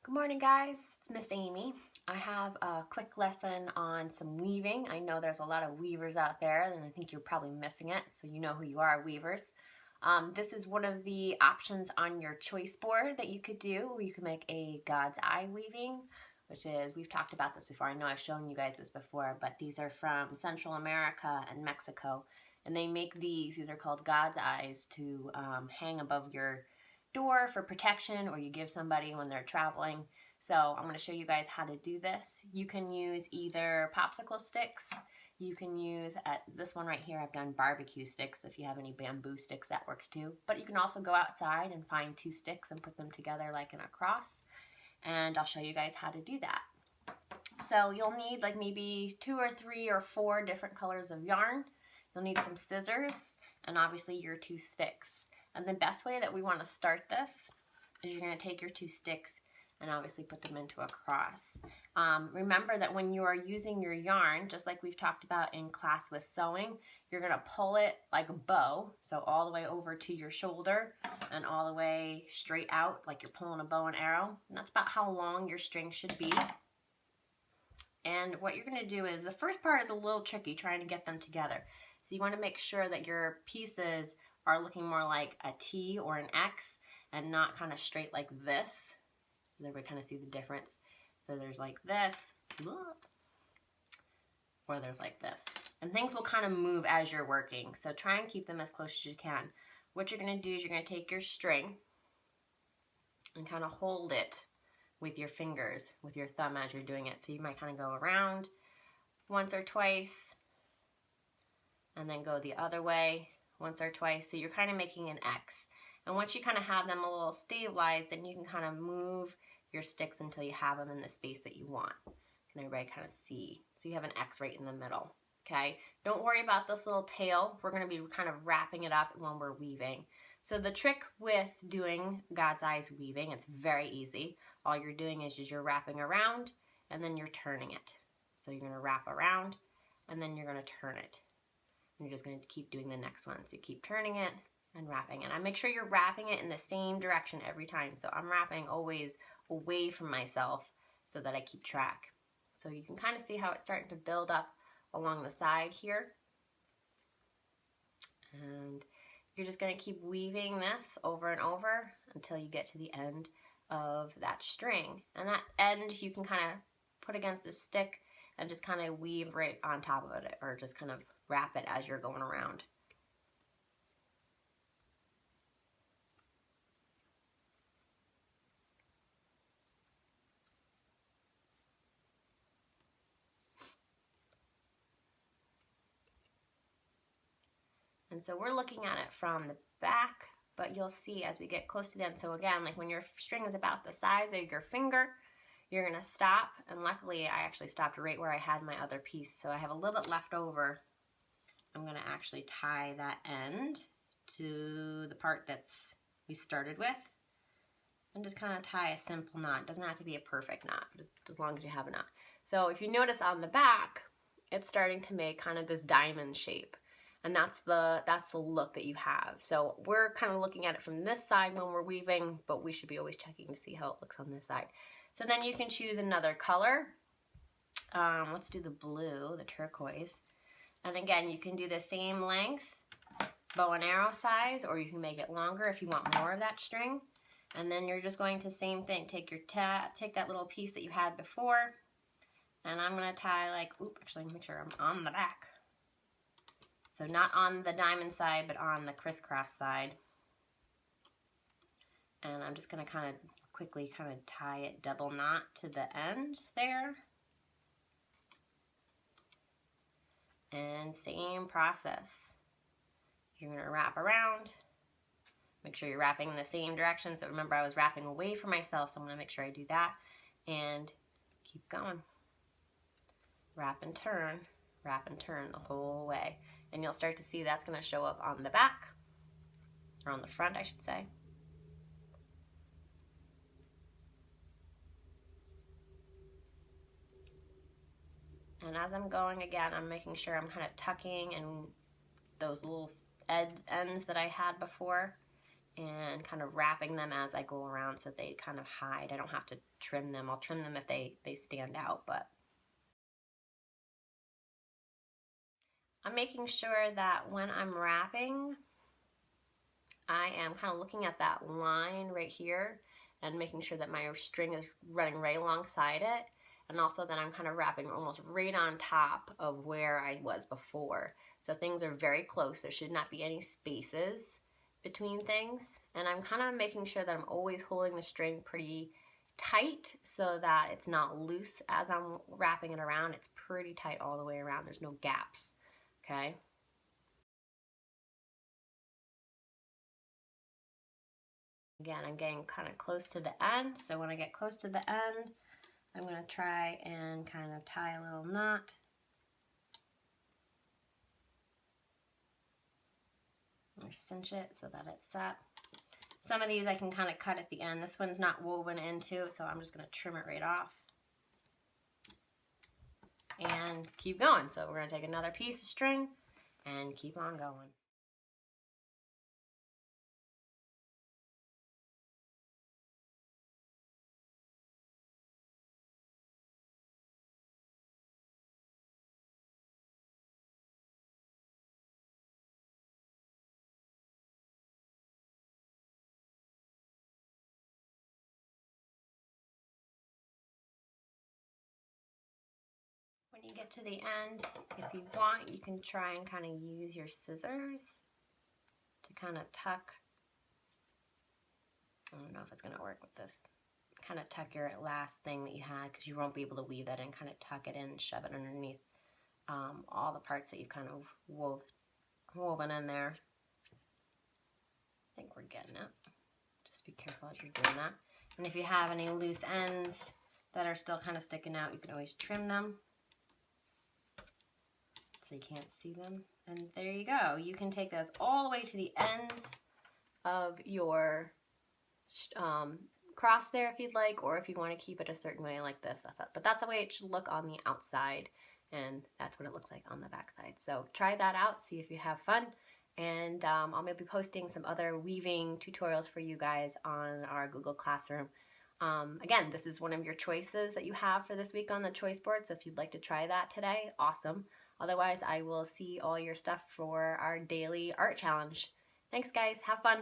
Good morning, guys. It's Miss Amy. I have a quick lesson on some weaving. I know there's a lot of weavers out there, and I think you're probably missing it, so you know who you are, weavers. This is one of the options on your choice board that you could do, where you can make a God's eye weaving, which is, we've talked about this before. I know I've shown you guys this before, but these are from Central America and Mexico, and they make these are called God's eyes, to hang above your door for protection, or you give somebody when they're traveling. So I'm going to show you guys how to do this. You can use either popsicle sticks, you can use, at this one right here, I've done barbecue sticks. If you have any bamboo sticks, that works too. But you can also go outside and find two sticks and put them together like in a cross. And I'll show you guys how to do that. So you'll need like maybe 2 or 3 or 4 different colors of yarn. You'll need some scissors and obviously your 2 sticks. And the best way that we want to start this is you're going to take your 2 sticks and obviously put them into a cross. Remember that when you are using your yarn, just like we've talked about in class with sewing, you're going to pull it like a bow, so all the way over to your shoulder and all the way straight out like you're pulling a bow and arrow. And that's about how long your string should be. And what you're going to do is, the first part is a little tricky, trying to get them together. So you want to make sure that your pieces are looking more like a T or an X and not kind of straight like this. So everybody kind of see the difference. So there's like this, or there's like this. And things will kind of move as you're working. So try and keep them as close as you can. What you're going to do is you're going to take your string and kind of hold it with your fingers, with your thumb as you're doing it. So you might kind of go around once or twice and then go the other way once or twice. So you're kind of making an X. And once you kind of have them a little stabilized, then you can kind of move your sticks until you have them in the space that you want. Can everybody kind of see? So you have an X right in the middle, okay? Don't worry about this little tail. We're going to be kind of wrapping it up when we're weaving. So the trick with doing God's eyes weaving, it's very easy. All you're doing is you're wrapping around and then you're turning it. So you're going to wrap around and then you're going to turn it. And you're just going to keep doing the next one. So you keep turning it and wrapping it. And make sure you're wrapping it in the same direction every time. So I'm wrapping always away from myself so that I keep track. So you can kind of see how it's starting to build up along the side here. And you're just going to keep weaving this over and over until you get to the end of that string. And that end you can kind of put against the stick and just kind of weave right on top of it, or just kind of wrap it as you're going around. And so we're looking at it from the back, but you'll see as we get close to the end. So again, like when your string is about the size of your finger, you're going to stop. And luckily, I actually stopped right where I had my other piece. So I have a little bit left over. I'm going to actually tie that end to the part that's we started with. And just kind of tie a simple knot. It doesn't have to be a perfect knot, just as long as you have a knot. So if you notice on the back, it's starting to make kind of this diamond shape. And that's the look that you have. So we're kind of looking at it from this side when we're weaving, but we should be always checking to see how it looks on this side. So then you can choose another color. Let's do the blue, the turquoise. And again, you can do the same length, bow and arrow size, or you can make it longer if you want more of that string. And then you're just going to, same thing, take that little piece that you had before, and I'm going to tie like, actually make sure I'm on the back. So not on the diamond side, but on the crisscross side. And I'm just going to kind of quickly kind of tie it double knot to the end there. And same process. You're going to wrap around. Make sure you're wrapping in the same direction. So remember, I was wrapping away from myself, so I'm going to make sure I do that. And keep going. Wrap and turn the whole way. And you'll start to see that's going to show up on the back, or on the front, I should say. And as I'm going, again, I'm making sure I'm kind of tucking in those little ends that I had before. and kind of wrapping them as I go around so they kind of hide. I don't have to trim them. I'll trim them if they stand out, but I'm making sure that when I'm wrapping, I am kind of looking at that line right here and making sure that my string is running right alongside it, and also that I'm kind of wrapping almost right on top of where I was before. So things are very close. There should not be any spaces between things, and I'm kind of making sure that I'm always holding the string pretty tight so that it's not loose as I'm wrapping it around. It's pretty tight all the way around. There's no gaps, okay? Again, I'm getting kind of close to the end, so when I get close to the end, I'm going to try and kind of tie a little knot. Or cinch it so that it's set. Some of these I can kind of cut at the end. This one's not woven into, so I'm just going to trim it right off. And keep going. So we're going to take another piece of string and keep on going. When you get to the end, if you want, you can try and kind of use your scissors to kind of tuck. I don't know if it's going to work with this. Kind of tuck your last thing that you had, because you won't be able to weave that in. Kind of tuck it in and shove it underneath all the parts that you've kind of woven in there. I think we're getting it. Just be careful as you're doing that. And if you have any loose ends that are still kind of sticking out, you can always trim them so you can't see them. And there you go. You can take those all the way to the ends of your cross there if you'd like, or if you want to keep it a certain way like this. But that's the way it should look on the outside, and that's what it looks like on the back side. So try that out, see if you have fun. And I'll maybe posting some other weaving tutorials for you guys on our Google Classroom. Again, this is one of your choices that you have for this week on the choice board, so if you'd like to try that today, awesome. Otherwise, I will see all your stuff for our daily art challenge. Thanks, guys. Have fun.